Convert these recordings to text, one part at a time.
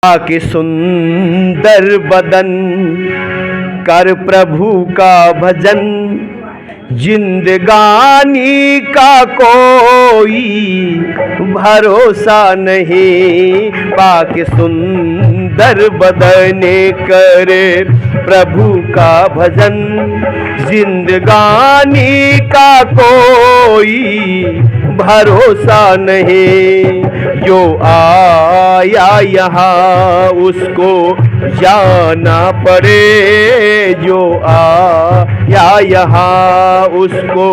के सुंदर बदन कर प्रभु का भजन, जिंदगानी का कोई भरोसा नहीं। पाके सुंदर बदन करे प्रभु का भजन, जिंदगानी का कोई भरोसा नहीं। जो आया यहाँ उसको जाना पड़े, जो आया यहाँ उसको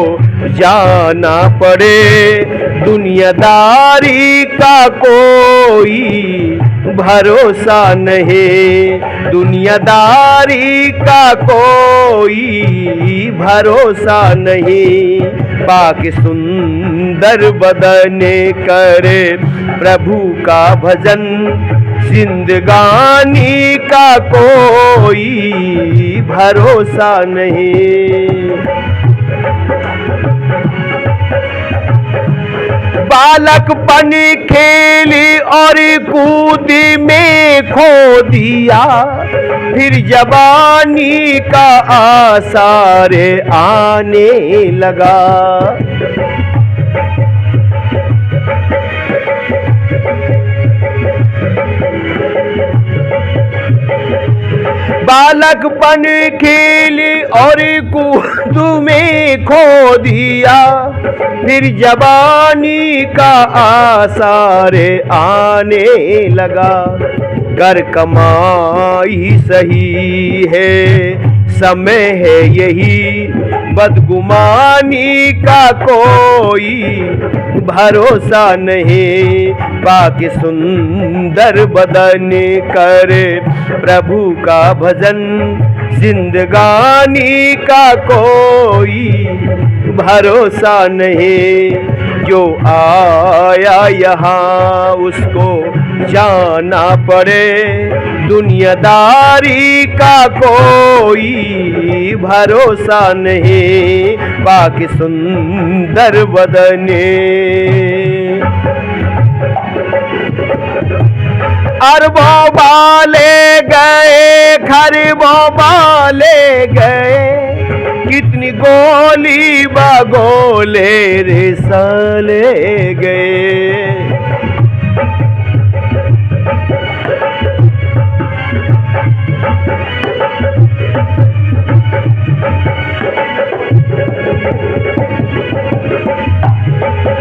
जाना पड़े। दुनियादारी का कोई भरोसा नहीं, दुनियादारी का कोई भरोसा नहीं। पाके सुंदर बदन करे प्रभु का भजन, जिंदगानी का कोई भरोसा नहीं। बालकपन खेली और कूद में खो दिया, फिर जवानी का आसार आने लगा। बालकपन खेली और कूद में खो दिया, फिर जवानी का आसार आने लगा। कर कमाई सही है, समय है यही, बदगुमानी का कोई भरोसा नहीं। पाके सुंदर बदन करे प्रभु का भजन, जिंदगानी का कोई भरोसा नहीं। जो आया यहाँ उसको जाना पड़े, दुनियादारी का कोई भरोसा नहीं। पाके सुंदर बदने अरबों वाले गए, खरबों वाले गए, कितनी गोली बगोले रिसाले गए।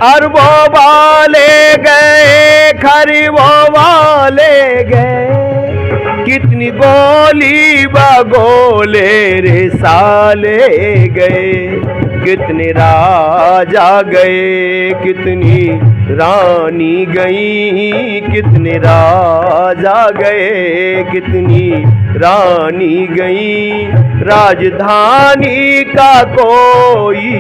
अरबों वाले गए, खरबों वाले गए, कितनी गोली बगोले रिसाले गए। कितने राजा गए, कितनी रानी गई, कितने राजा गए, कितनी रानी गई। राजधानी का कोई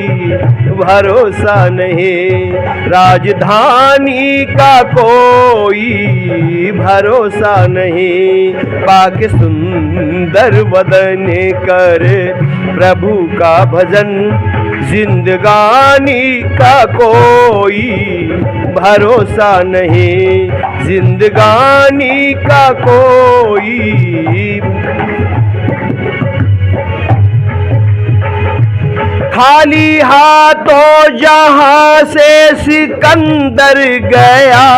भरोसा नहीं, राजधानी का कोई भरोसा नहीं। पाके सुंदर बदन कर प्रभु का भजन, जिंदगानी का कोई भरोसा नहीं, जिंदगानी का कोई। खाली हाथों जहां से सिकंदर गया,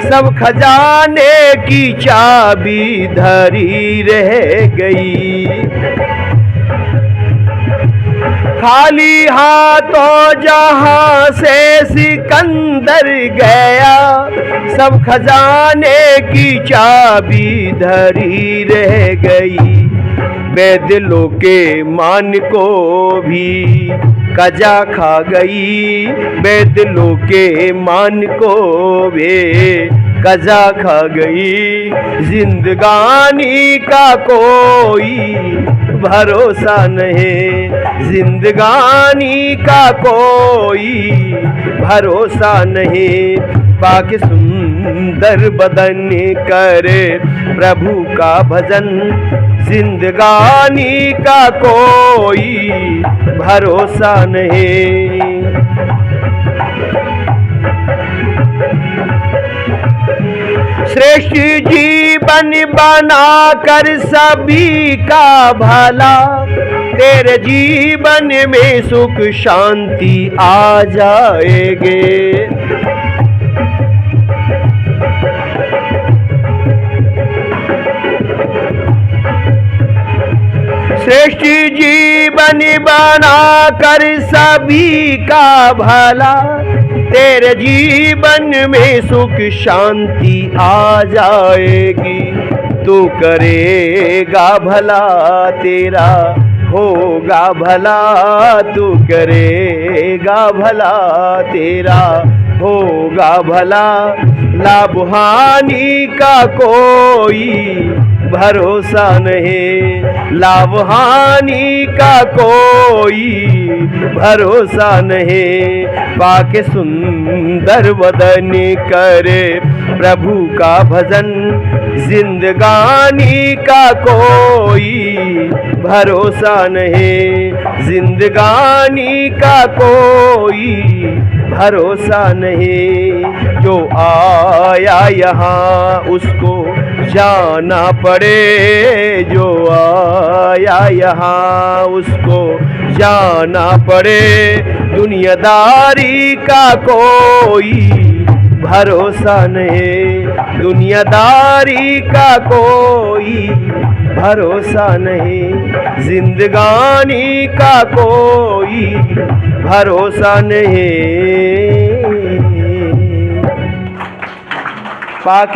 सब खजाने की चाबी धरी रह गई। खाली हाथों जहां से सिकंदर गया, सब खजाने की चाबी धरी रह गई। वैद्य के मान को भी कजा खा गई, वैद्य के मान को भी कजा खा गई। जिंदगानी का कोई भरोसा नहीं, जिंदगानी का कोई भरोसा नहीं। पाके सुंदर बदन करे प्रभु का भजन, जिंदगानी का कोई भरोसा नहीं। श्रेष्ठ जीवन बना कर सभी का भला, तेरे जीवन में सुख शांति आ जाएगे। श्रेष्ठ जीवन बना कर सभी का भला, तेरे जीवन में सुख शांति आ जाएगी। तू करेगा भला तेरा होगा भला, तू करेगा भला तेरा होगा भला। लाभ हानि का कोई भरोसा नहीं, लाभ हानि का कोई भरोसा नहीं। पाके सुंदर वदन करे प्रभु का भजन, जिंदगानी का कोई भरोसा नहीं, जिंदगानी का कोई भरोसा नहीं। जो आया यहाँ उसको जाना पड़े, जो आया यहाँ उसको जाना पड़े। दुनियादारी का कोई भरोसा नहीं, दुनियादारी का कोई भरोसा नहीं, जिंदगानी का कोई भरोसा नहीं। पाक